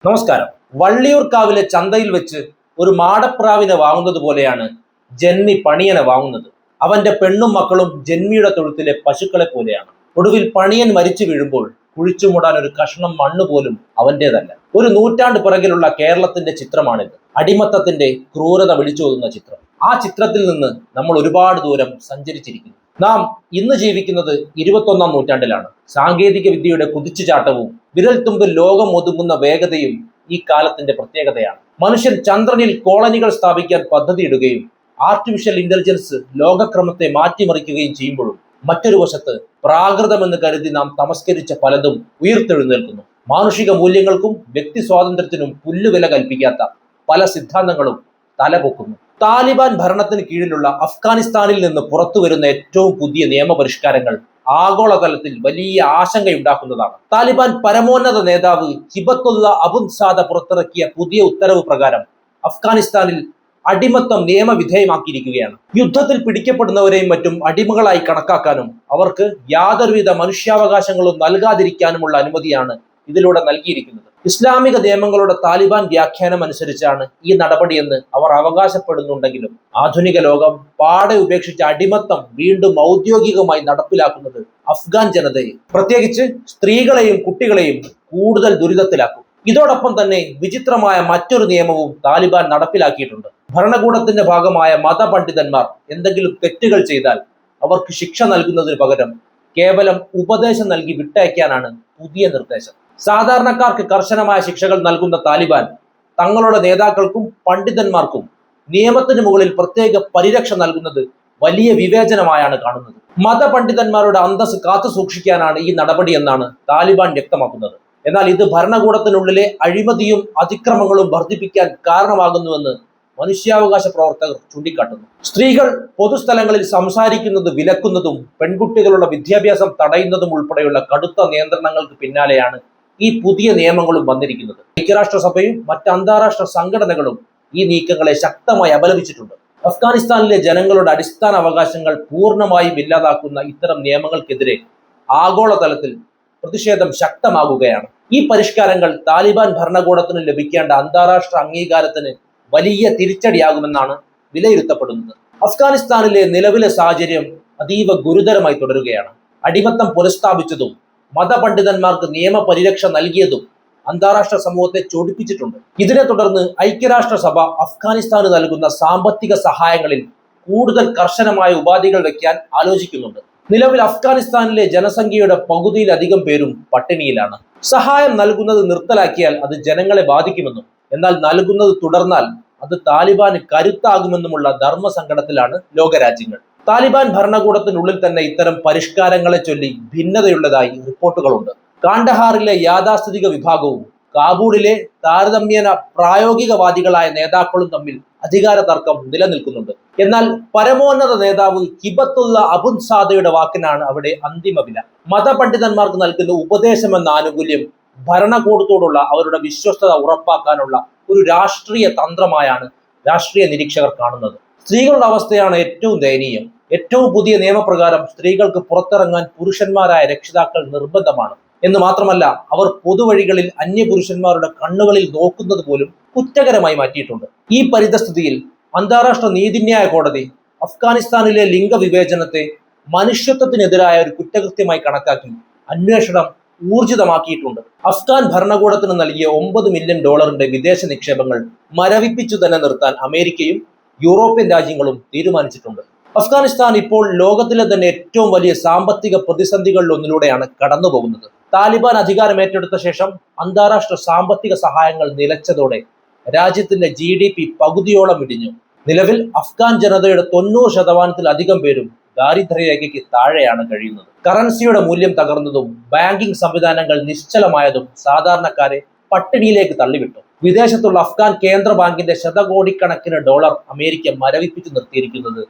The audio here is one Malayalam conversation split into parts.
നമസ്കാരം. വള്ളിയൂർക്കാവിലെ ചന്തയിൽ വെച്ച് ഒരു മാടപ്രാവിനെ വാങ്ങുന്നത് പോലെയാണ് ജന്മി പണിയനെ വാങ്ങുന്നത്. അവന്റെ പെണ്ണും മക്കളും ജന്മിയുടെ തൊഴുത്തിലെ പശുക്കളെ പോലെയാണ്. ഒടുവിൽ പണിയൻ മരിച്ചു വീഴുമ്പോൾ കുഴിച്ചുമൂടാൻ ഒരു കഷ്ണം മണ്ണ് പോലും അവന്റേതല്ല. ഒരു നൂറ്റാണ്ട് പിറകിലുള്ള കേരളത്തിന്റെ ചിത്രമാണിത്. അടിമത്തത്തിന്റെ ക്രൂരത വിളിച്ചോതുന്ന ചിത്രം. ആ ചിത്രത്തിൽ നിന്ന് നമ്മൾ ഒരുപാട് ദൂരം സഞ്ചരിച്ചിരിക്കുന്നു. നാം ഇന്ന് ജീവിക്കുന്നത് 21-ാം നൂറ്റാണ്ടിലാണ്. സാങ്കേതിക വിദ്യയുടെ കുതിച്ചുചാട്ടവും വിരൽത്തുമ്പിൽ ലോകം ഒതുങ്ങുന്ന വേഗതയും ഈ കാലത്തിന്റെ പ്രത്യേകതയാണ്. മനുഷ്യൻ ചന്ദ്രനിൽ കോളനികൾ സ്ഥാപിക്കാൻ പദ്ധതിയിടുകയും ആർട്ടിഫിഷ്യൽ ഇന്റലിജൻസ് ലോകക്രമത്തെ മാറ്റിമറിക്കുകയും ചെയ്യുമ്പോഴും മറ്റൊരു വശത്ത് പ്രാകൃതമെന്ന് കരുതി നാം തമസ്കരിച്ച പലതും ഉയർത്തെഴുന്നേൽക്കുന്നു. മാനുഷിക മൂല്യങ്ങൾക്കും വ്യക്തി സ്വാതന്ത്ര്യത്തിനും പുല്ലുവില കൽപ്പിക്കാത്ത പല സിദ്ധാന്തങ്ങളും തലപൊക്കുന്നു. താലിബാൻ ഭരണത്തിന് കീഴിലുള്ള അഫ്ഗാനിസ്ഥാനിൽ നിന്ന് പുറത്തു വരുന്ന ഏറ്റവും പുതിയ നിയമപരിഷ്കാരങ്ങൾ ആഗോളതലത്തിൽ വലിയ ആശങ്കയുണ്ടാക്കുന്നതാണ്. താലിബാൻ പരമോന്നത നേതാവ് ഹിബത്തുള്ള അബുൻസാദ പുറത്തിറക്കിയ പുതിയ ഉത്തരവ് പ്രകാരം അഫ്ഗാനിസ്ഥാനിൽ അടിമത്തം നിയമവിധേയമാക്കിയിരിക്കുകയാണ്. യുദ്ധത്തിൽ പിടിക്കപ്പെടുന്നവരെയും മറ്റും അടിമകളായി കണക്കാക്കാനും അവർക്ക് യാതൊരുവിധ മനുഷ്യാവകാശങ്ങളും നൽകാതിരിക്കാനുമുള്ള അനുമതിയാണ് ഇതിലൂടെ നൽകിയിരിക്കുന്നത്. ഇസ്ലാമിക നിയമങ്ങളുടെ താലിബാൻ വ്യാഖ്യാനം അനുസരിച്ചാണ് ഈ നടപടിയെന്ന് അവർ അവകാശപ്പെടുന്നുണ്ടെങ്കിലും ആധുനിക ലോകം പാടെ ഉപേക്ഷിച്ച അടിമത്തം വീണ്ടും ഔദ്യോഗികമായി നടപ്പിലാക്കുന്നത് അഫ്ഗാൻ ജനതയെ, പ്രത്യേകിച്ച് സ്ത്രീകളെയും കുട്ടികളെയും കൂടുതൽ ദുരിതത്തിലാക്കും. ഇതോടൊപ്പം തന്നെ വിചിത്രമായ മറ്റൊരു നിയമവും താലിബാൻ നടപ്പിലാക്കിയിട്ടുണ്ട്. ഭരണകൂടത്തിന്റെ ഭാഗമായ മതപണ്ഡിതന്മാർ എന്തെങ്കിലും തെറ്റുകൾ ചെയ്താൽ അവർക്ക് ശിക്ഷ നൽകുന്നതിന് പകരം കേവലം ഉപദേശം നൽകി വിട്ടയക്കാനാണ് പുതിയ നിർദ്ദേശം. സാധാരണക്കാർക്ക് കർശനമായ ശിക്ഷകൾ നൽകുന്ന താലിബാൻ തങ്ങളുടെ നേതാക്കൾക്കും പണ്ഡിതന്മാർക്കും നിയമത്തിന് മുകളിൽ പ്രത്യേക പരിരക്ഷ നൽകുന്നത് വലിയ വിവേചനമായാണ് കാണുന്നത്. മതപണ്ഡിതന്മാരുടെ അന്തസ് കാത്തു സൂക്ഷിക്കാനാണ് ഈ നടപടി എന്നാണ് താലിബാൻ വ്യക്തമാക്കുന്നത്. എന്നാൽ ഇത് ഭരണകൂടത്തിനുള്ളിലെ അഴിമതിയും അതിക്രമങ്ങളും വർദ്ധിപ്പിക്കാൻ കാരണമാകുന്നുവെന്ന് മനുഷ്യാവകാശ പ്രവർത്തകർ ചൂണ്ടിക്കാട്ടുന്നു. സ്ത്രീകൾ പൊതുസ്ഥലങ്ങളിൽ സംസാരിക്കുന്നത് വിലക്കുന്നതും പെൺകുട്ടികളുടെ വിദ്യാഭ്യാസം തടയുന്നതും ഉൾപ്പെടെയുള്ള കടുത്ത നിയന്ത്രണങ്ങൾക്ക് പിന്നാലെയാണ് ഈ പുതിയ നിയമങ്ങളും വന്നിരിക്കുന്നത്. ഐക്യരാഷ്ട്രസഭയും മറ്റ് അന്താരാഷ്ട്ര സംഘടനകളും ഈ നീക്കങ്ങളെ ശക്തമായി അപലപിച്ചിട്ടുണ്ട്. അഫ്ഗാനിസ്ഥാനിലെ ജനങ്ങളുടെ അടിസ്ഥാന അവകാശങ്ങൾ പൂർണ്ണമായും ഇല്ലാതാക്കുന്ന ഇത്തരം നിയമങ്ങൾക്കെതിരെ ആഗോളതലത്തിൽ പ്രതിഷേധം ശക്തമാകുകയാണ്. ഈ പരിഷ്കാരങ്ങൾ താലിബാൻ ഭരണകൂടത്തിന് ലഭിക്കേണ്ട അന്താരാഷ്ട്ര അംഗീകാരത്തിന് വലിയ തിരിച്ചടിയാകുമെന്നാണ് വിലയിരുത്തപ്പെടുന്നത്. അഫ്ഗാനിസ്ഥാനിലെ നിലവിലെ സാഹചര്യം അതീവ ഗുരുതരമായി തുടരുകയാണ്. അടിമത്തം പുനഃസ്ഥാപിച്ചതും മതപണ്ഡിതന്മാർക്ക് നിയമപരിരക്ഷ നൽകിയതും അന്താരാഷ്ട്ര സമൂഹത്തെ ചൊടിപ്പിച്ചിട്ടുണ്ട്. ഇതിനെ തുടർന്ന് ഐക്യരാഷ്ട്രസഭ അഫ്ഗാനിസ്ഥാന് നൽകുന്ന സാമ്പത്തിക സഹായങ്ങളിൽ കൂടുതൽ കർശനമായ ഉപാധികൾ വെക്കാൻ ആലോചിക്കുന്നുണ്ട്. നിലവിൽ അഫ്ഗാനിസ്ഥാനിലെ ജനസംഖ്യയുടെ പകുതിയിലധികം പേരും പട്ടിണിയിലാണ്. സഹായം നൽകുന്നത് നിർത്തലാക്കിയാൽ അത് ജനങ്ങളെ ബാധിക്കുമെന്നും എന്നാൽ നൽകുന്നത് തുടർന്നാൽ അത് താലിബാന് കരുത്താകുമെന്നുമുള്ള ധർമ്മസങ്കടത്തിലാണ് ലോകരാജ്യങ്ങൾ. താലിബാൻ ഭരണകൂടത്തിനുള്ളിൽ തന്നെ ഇത്തരം പരിഷ്കാരങ്ങളെ ചൊല്ലി ഭിന്നതയുള്ളതായി റിപ്പോർട്ടുകളുണ്ട്. കാണ്ഡഹാറിലെ യാഥാസ്ഥിതിക വിഭാഗവും കാബൂളിലെ താരതമ്യേന പ്രായോഗികവാദികളായ നേതാക്കളും തമ്മിൽ അധികാര തർക്കം നിലനിൽക്കുന്നുണ്ട്. എന്നാൽ പരമോന്നത നേതാവ് ഹിബത്തുള്ള അബുൻസാദയുടെ വാക്കിനാണ് അവിടെ അന്തിമ വില. മതപണ്ഡിതന്മാർക്ക് നൽകുന്ന ഉപദേശമെന്ന ആനുകൂല്യം ഭരണകൂടത്തോടുള്ള അവരുടെ വിശ്വസ്തത ഉറപ്പാക്കാനുള്ള ഒരു രാഷ്ട്രീയ തന്ത്രമായാണ് രാഷ്ട്രീയ നിരീക്ഷകർ കാണുന്നത്. സ്ത്രീകളുടെ അവസ്ഥയാണ് ഏറ്റവും ദയനീയം. ഏറ്റവും പുതിയ നിയമപ്രകാരം സ്ത്രീകൾക്ക് പുറത്തിറങ്ങാൻ പുരുഷന്മാരായ രക്ഷിതാക്കൾ നിർബന്ധമാണ് എന്ന് മാത്രമല്ല, അവർ പൊതുവഴികളിൽ അന്യപുരുഷന്മാരുടെ കണ്ണുകളിൽ നോക്കുന്നത് പോലും കുറ്റകരമായി മാറ്റിയിട്ടുണ്ട്. ഈ പരിതസ്ഥിതിയിൽ അന്താരാഷ്ട്ര നീതിന്യായ കോടതി അഫ്ഗാനിസ്ഥാനിലെ ലിംഗവിവേചനത്തെ മനുഷ്യത്വത്തിനെതിരായ ഒരു കുറ്റകൃത്യമായി കണക്കാക്കി അന്വേഷണം ഊർജിതമാക്കിയിട്ടുണ്ട്. അഫ്ഗാൻ ഭരണകൂടത്തിന് നൽകിയ $9 മില്യൺ വിദേശ നിക്ഷേപങ്ങൾ മരവിപ്പിച്ചു തന്നെ നിർത്താൻ അമേരിക്കയും യൂറോപ്യൻ രാജ്യങ്ങളും തീരുമാനിച്ചിട്ടുണ്ട്. അഫ്ഗാനിസ്ഥാൻ ഇപ്പോൾ ലോകത്തിലെ തന്നെ ഏറ്റവും വലിയ സാമ്പത്തിക പ്രതിസന്ധികളിൽ ഒന്നിലൂടെയാണ് കടന്നു പോകുന്നത്. താലിബാൻ അധികാരം ഏറ്റെടുത്ത ശേഷം അന്താരാഷ്ട്ര സാമ്പത്തിക സഹായങ്ങൾ നിലച്ചതോടെ രാജ്യത്തിന്റെ GDP പകുതിയോളം ഇടിഞ്ഞു. നിലവിൽ അഫ്ഗാൻ ജനതയുടെ 90% പേരും ദാരിദ്ര്യരേഖയ്ക്ക് താഴെയാണ് കഴിയുന്നത്. കറൻസിയുടെ മൂല്യം തകർന്നതും ബാങ്കിംഗ് സംവിധാനങ്ങൾ നിശ്ചലമായതും സാധാരണക്കാരെ പട്ടിണിയിലേക്ക് തള്ളിവിട്ടു. വിദേശത്തുള്ള അഫ്ഗാൻ കേന്ദ്ര ബാങ്കിന്റെ ശതകോടിക്കണക്കിന് ഡോളർ അമേരിക്ക മരവിപ്പിച്ചു നിർത്തിയിരിക്കുന്നത്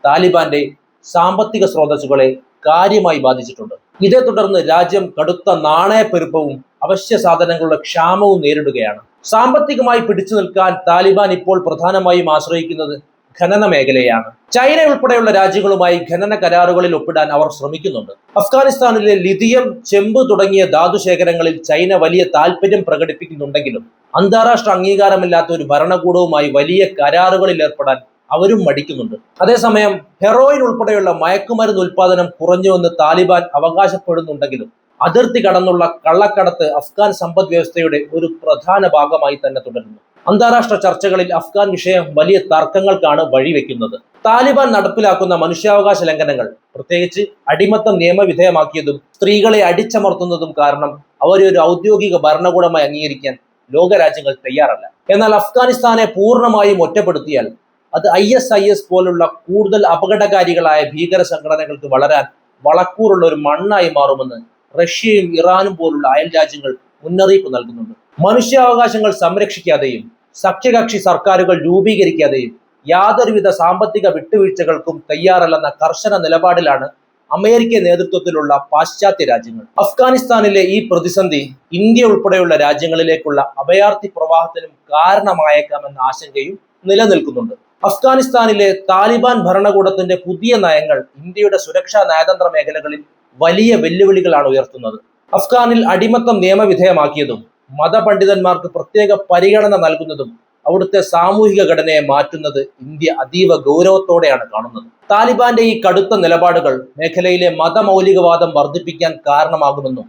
താലിബാന്റെ സാമ്പത്തിക സ്രോതസ്സുകളെ കാര്യമായി ബാധിച്ചിട്ടുണ്ട്. ഇതേ തുടർന്ന് രാജ്യം കടുത്ത നാണയപ്പെരുപ്പവും അവശ്യ സാധനങ്ങളുടെ ക്ഷാമവും നേരിടുകയാണ്. സാമ്പത്തികമായി പിടിച്ചു നിൽക്കാൻ താലിബാൻ ഇപ്പോൾ പ്രധാനമായും ആശ്രയിക്കുന്നത് ഖനന മേഖലയാണ്. ചൈന ഉൾപ്പെടെയുള്ള രാജ്യങ്ങളുമായി ഖനന കരാറുകളിൽ ഒപ്പിടാൻ അവർ ശ്രമിക്കുന്നുണ്ട്. അഫ്ഗാനിസ്ഥാനിലെ ലിഥിയം, ചെമ്പ് തുടങ്ങിയ ധാതുശേഖരങ്ങളിൽ ചൈന വലിയ താല്പര്യം പ്രകടിപ്പിക്കുന്നുണ്ടെങ്കിലും അന്താരാഷ്ട്ര അംഗീകാരമില്ലാത്ത ഒരു ഭരണകൂടവുമായി വലിയ കരാറുകളിൽ ഏർപ്പെടാൻ അവരും മടിക്കുന്നുണ്ട്. അതേസമയം ഹെറോയിൻ ഉൾപ്പെടെയുള്ള മയക്കുമരുന്ന് ഉൽപാദനം കുറഞ്ഞുവെന്ന് താലിബാൻ അവകാശപ്പെടുന്നുണ്ടെങ്കിലും അതിർത്തി കടന്നുള്ള കള്ളക്കടത്ത് അഫ്ഗാൻ സമ്പദ് വ്യവസ്ഥയുടെ ഒരു പ്രധാന ഭാഗമായി തന്നെ തുടരുന്നു. അന്താരാഷ്ട്ര ചർച്ചകളിൽ അഫ്ഗാൻ വിഷയം വലിയ തർക്കങ്ങൾക്കാണ് വഴിവെക്കുന്നത്. താലിബാൻ നടപ്പിലാക്കുന്ന മനുഷ്യാവകാശ ലംഘനങ്ങൾ, പ്രത്യേകിച്ച് അടിമത്തം നിയമവിധേയമാക്കിയതും സ്ത്രീകളെ അടിച്ചമർത്തുന്നതും കാരണം അവരെ ഒരു ഔദ്യോഗിക ഭരണകൂടമായി അംഗീകരിക്കാൻ ലോകരാജ്യങ്ങൾ തയ്യാറല്ല. എന്നാൽ അഫ്ഗാനിസ്ഥാനെ പൂർണ്ണമായും ഒറ്റപ്പെടുത്തിയാൽ അത് ISIS പോലുള്ള കൂടുതൽ അപകടകാരികളായ ഭീകര സംഘടനകൾക്ക് വളരാൻ വളക്കൂറുള്ള ഒരു മണ്ണായി മാറുമെന്ന് റഷ്യയും ഇറാനും പോലുള്ള അയൽ രാജ്യങ്ങൾ മുന്നറിയിപ്പ് നൽകുന്നുണ്ട്. മനുഷ്യാവകാശങ്ങൾ സംരക്ഷിക്കാതെയും സഖ്യകക്ഷി സർക്കാരുകൾ രൂപീകരിക്കാതെയും യാതൊരുവിധ സാമ്പത്തിക വിട്ടുവീഴ്ചകൾക്കും തയ്യാറല്ലെന്ന കർശന നിലപാടിലാണ് അമേരിക്കൻ നേതൃത്വത്തിലുള്ള പാശ്ചാത്യ രാജ്യങ്ങൾ. അഫ്ഗാനിസ്ഥാനിലെ ഈ പ്രതിസന്ധി ഇന്ത്യ ഉൾപ്പെടെയുള്ള രാജ്യങ്ങളിലേക്കുള്ള അഭയാർത്ഥി പ്രവാഹത്തിനും കാരണമായേക്കാമെന്ന ആശങ്കയും നിലനിൽക്കുന്നുണ്ട്. അഫ്ഗാനിസ്ഥാനിലെ താലിബാൻ ഭരണകൂടത്തിന്റെ പുതിയ നയങ്ങൾ ഇന്ത്യയുടെ സുരക്ഷാ നയതന്ത്ര മേഖലകളിൽ വലിയ വെല്ലുവിളികളാണ് ഉയർത്തുന്നത്. അഫ്ഗാനിൽ അടിമത്തം നിയമവിധേയമാക്കിയതും മതപണ്ഡിതന്മാർക്ക് പ്രത്യേക പരിഗണന നൽകുന്നതും അവിടുത്തെ സാമൂഹിക ഘടനയെ മാറ്റുന്നത് ഇന്ത്യ അതീവ ഗൗരവത്തോടെയാണ് കാണുന്നത്. താലിബാന്റെ ഈ കടുത്ത നിലപാടുകൾ മേഖലയിലെ മതമൗലികവാദം വർദ്ധിപ്പിക്കാൻ കാരണമാകുമെന്നും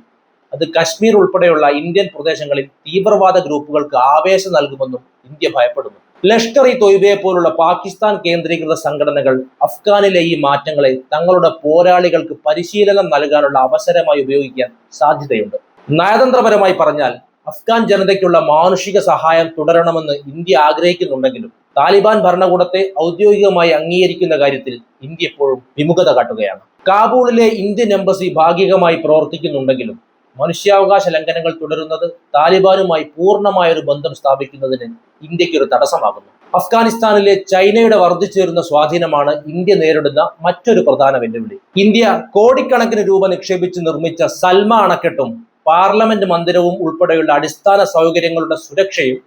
അത് കശ്മീർ ഉൾപ്പെടെയുള്ള ഇന്ത്യൻ പ്രദേശങ്ങളിൽ തീവ്രവാദ ഗ്രൂപ്പുകൾക്ക് ആവേശം നൽകുമെന്നും ഇന്ത്യ ഭയപ്പെടുന്നു. ലഷ്കർ-ഇ-തൊയ്ബയെ പോലുള്ള പാകിസ്ഥാൻ കേന്ദ്രീകൃത സംഘടനകൾ അഫ്ഗാനിലെ ഈ മാറ്റങ്ങളെ തങ്ങളുടെ പോരാളികൾക്ക് പരിശീലനം നൽകാനുള്ള അവസരമായി ഉപയോഗിക്കാൻ സാധ്യതയുണ്ട്. നയതന്ത്രപരമായി പറഞ്ഞാൽ അഫ്ഗാൻ ജനതയ്ക്കുള്ള മാനുഷിക സഹായം തുടരണമെന്ന് ഇന്ത്യ ആഗ്രഹിക്കുന്നുണ്ടെങ്കിലും താലിബാൻ ഭരണകൂടത്തെ ഔദ്യോഗികമായി അംഗീകരിക്കുന്ന കാര്യത്തിൽ ഇന്ത്യ എപ്പോഴും വിമുഖത കാട്ടുകയാണ്. കാബൂളിലെ ഇന്ത്യൻ എംബസി ഭാഗികമായി പ്രവർത്തിക്കുന്നുണ്ടെങ്കിലും മനുഷ്യാവകാശ ലംഘനങ്ങൾ തുടരുന്നത് താലിബാനുമായി പൂർണ്ണമായ ഒരു ബന്ധം സ്ഥാപിക്കുന്നതിന് ഇന്ത്യക്ക് ഒരു തടസ്സമാകുന്നു. അഫ്ഗാനിസ്ഥാനിലെ ചൈനയുടെ വർദ്ധിച്ചുവരുന്ന സ്വാധീനമാണ് ഇന്ത്യ നേരിടുന്ന മറ്റൊരു പ്രധാന വെല്ലുവിളി. ഇന്ത്യ കോടിക്കണക്കിന് രൂപ നിക്ഷേപിച്ച് നിർമ്മിച്ച സൽമ അണക്കെട്ടും പാർലമെന്റ് മന്ദിരവും ഉൾപ്പെടെയുള്ള അടിസ്ഥാന സൗകര്യങ്ങളുടെ സുരക്ഷയും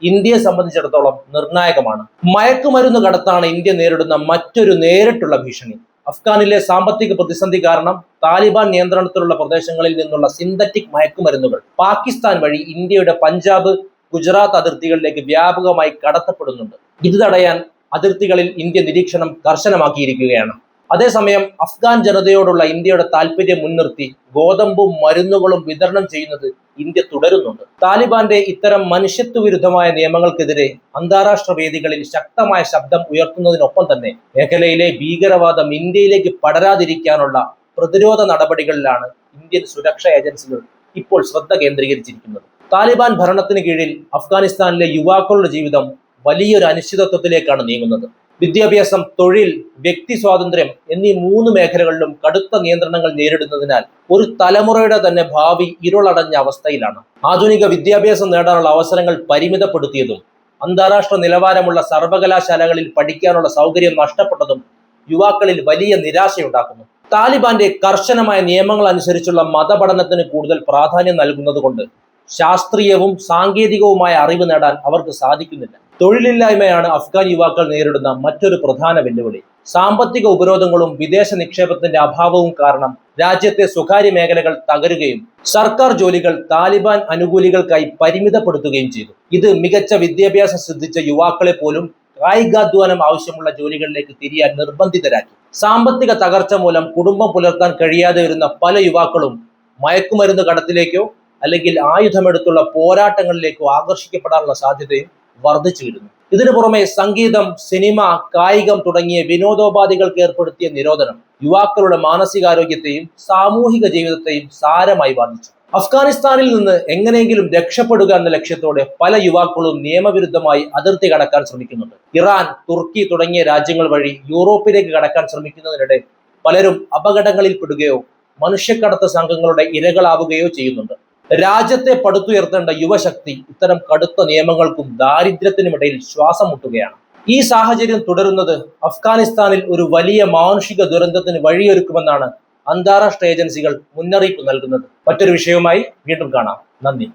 ഇന്ത്യയെ സംബന്ധിച്ചിടത്തോളം നിർണായകമാണ്. മയക്കുമരുന്ന് കടത്താണ് ഇന്ത്യ നേരിടുന്ന മറ്റൊരു നേരിട്ടുള്ള ഭീഷണി. അഫ്ഗാനിലെ സാമ്പത്തിക പ്രതിസന്ധി കാരണം താലിബാൻ നിയന്ത്രണത്തിലുള്ള പ്രദേശങ്ങളിൽ നിന്നുള്ള സിന്തറ്റിക് മയക്കുമരുന്നുകൾ പാകിസ്ഥാൻ വഴി ഇന്ത്യയുടെ പഞ്ചാബ്, ഗുജറാത്ത് അതിർത്തികളിലേക്ക് വ്യാപകമായി കടത്തപ്പെടുന്നുണ്ട്. ഇത് തടയാൻ അതിർത്തികളിൽ ഇന്ത്യ നിരീക്ഷണം കർശനമാക്കിയിരിക്കുകയാണ്. അതേസമയം അഫ്ഗാൻ ജനതയോടുള്ള ഇന്ത്യയുടെ താല്പര്യം മുൻനിർത്തി ഗോതമ്പും മരുന്നുകളും വിതരണം ചെയ്യുന്നത് ഇന്ത്യ തുടരുന്നുണ്ട്. താലിബാന്റെ ഇത്തരം മനുഷ്യത്വ വിരുദ്ധമായ നിയമങ്ങൾക്കെതിരെ അന്താരാഷ്ട്ര വേദികളിൽ ശക്തമായ ശബ്ദം ഉയർത്തുന്നതിനൊപ്പം തന്നെ മേഖലയിലെ ഭീകരവാദം ഇന്ത്യയിലേക്ക് പടരാതിരിക്കാനുള്ള പ്രതിരോധ നടപടികളിലാണ് ഇന്ത്യൻ സുരക്ഷാ ഏജൻസികൾ ഇപ്പോൾ ശ്രദ്ധ കേന്ദ്രീകരിച്ചിരിക്കുന്നത്. താലിബാൻ ഭരണത്തിന് കീഴിൽ അഫ്ഗാനിസ്ഥാനിലെ യുവാക്കളുടെ ജീവിതം വലിയൊരു അനിശ്ചിതത്വത്തിലേക്കാണ് നീങ്ങുന്നത്. വിദ്യാഭ്യാസം, തൊഴിൽ, വ്യക്തി സ്വാതന്ത്ര്യം എന്നീ 3 മേഖലകളിലും കടുത്ത നിയന്ത്രണങ്ങൾ നേരിടുന്നതിനാൽ ഒരു തലമുറയുടെ തന്നെ ഭാവി ഇരുളടഞ്ഞ അവസ്ഥയിലാണ്. ആധുനിക വിദ്യാഭ്യാസം നേടാനുള്ള അവസരങ്ങൾ പരിമിതപ്പെടുത്തിയതും അന്താരാഷ്ട്ര നിലവാരമുള്ള സർവകലാശാലകളിൽ പഠിക്കാനുള്ള സൗകര്യം നഷ്ടപ്പെട്ടതും യുവാക്കളിൽ വലിയ നിരാശയുണ്ടാക്കുന്നു. താലിബാന്റെ കർശനമായ നിയമങ്ങൾ അനുസരിച്ചുള്ള മതപഠനത്തിന് കൂടുതൽ പ്രാധാന്യം നൽകുന്നത് കൊണ്ട് ശാസ്ത്രീയവും സാങ്കേതികവുമായ അറിവ് നേടാൻ അവർക്ക് സാധിക്കുന്നില്ല. തൊഴിലില്ലായ്മയാണ് അഫ്ഗാൻ യുവാക്കൾ നേരിടുന്ന മറ്റൊരു പ്രധാന വെല്ലുവിളി. സാമ്പത്തിക ഉപരോധങ്ങളും വിദേശ നിക്ഷേപത്തിന്റെ അഭാവവും കാരണം രാജ്യത്തെ സ്വകാര്യ മേഖലകൾ തകരുകയും സർക്കാർ ജോലികൾ താലിബാൻ അനുകൂലികൾക്കായി പരിമിതപ്പെടുത്തുകയും ചെയ്തു. ഇത് മികച്ച വിദ്യാഭ്യാസം സിദ്ധിച്ച യുവാക്കളെ പോലും കായികാധ്വാനം ആവശ്യമുള്ള ജോലികളിലേക്ക് തിരിയാൻ നിർബന്ധിതരാക്കി. സാമ്പത്തിക തകർച്ച മൂലം കുടുംബം പുലർത്താൻ കഴിയാതെ വരുന്ന പല യുവാക്കളും മയക്കുമരുന്ന് കടത്തിലേക്കോ അല്ലെങ്കിൽ ആയുധമെടുത്തുള്ള പോരാട്ടങ്ങളിലേക്കോ ആകർഷിക്കപ്പെടാനുള്ള സാധ്യതയും വർദ്ധിച്ചു വരുന്നു. ഇതിനു പുറമെ സംഗീതം, സിനിമ, കായികം തുടങ്ങിയ വിനോദോപാധികൾക്ക് ഏർപ്പെടുത്തിയ നിരോധനം യുവാക്കളുടെ മാനസികാരോഗ്യത്തെയും സാമൂഹിക ജീവിതത്തെയും സാരമായി ബാധിച്ചു. അഫ്ഗാനിസ്ഥാനിൽ നിന്ന് എങ്ങനെയെങ്കിലും രക്ഷപ്പെടുക എന്ന ലക്ഷ്യത്തോടെ പല യുവാക്കളും നിയമവിരുദ്ധമായി അതിർത്തി കടക്കാൻ ശ്രമിക്കുന്നുണ്ട്. ഇറാൻ, തുർക്കി തുടങ്ങിയ രാജ്യങ്ങൾ വഴി യൂറോപ്പിലേക്ക് കടക്കാൻ ശ്രമിക്കുന്നതിനിടെ പലരും അപകടങ്ങളിൽപ്പെടുകയോ മനുഷ്യക്കടത്ത് സംഘങ്ങളുടെ ഇരകളാവുകയോ ചെയ്യുന്നുണ്ട്. രാജ്യത്തെ പടുത്തുയർത്തേണ്ട യുവശക്തി ഇത്തരം കടുത്ത നിയമങ്ങൾക്കും ദാരിദ്ര്യത്തിനുമിടയിൽ ശ്വാസം മുട്ടുകയാണ്. ഈ സാഹചര്യം തുടരുന്നത് അഫ്ഗാനിസ്ഥാനിൽ ഒരു വലിയ മാനുഷിക ദുരന്തത്തിന് വഴിയൊരുക്കുമെന്നാണ് അന്താരാഷ്ട്ര ഏജൻസികൾ മുന്നറിയിപ്പ് നൽകുന്നത്. മറ്റൊരു വിഷയവുമായി വീണ്ടും കാണാം. നന്ദി.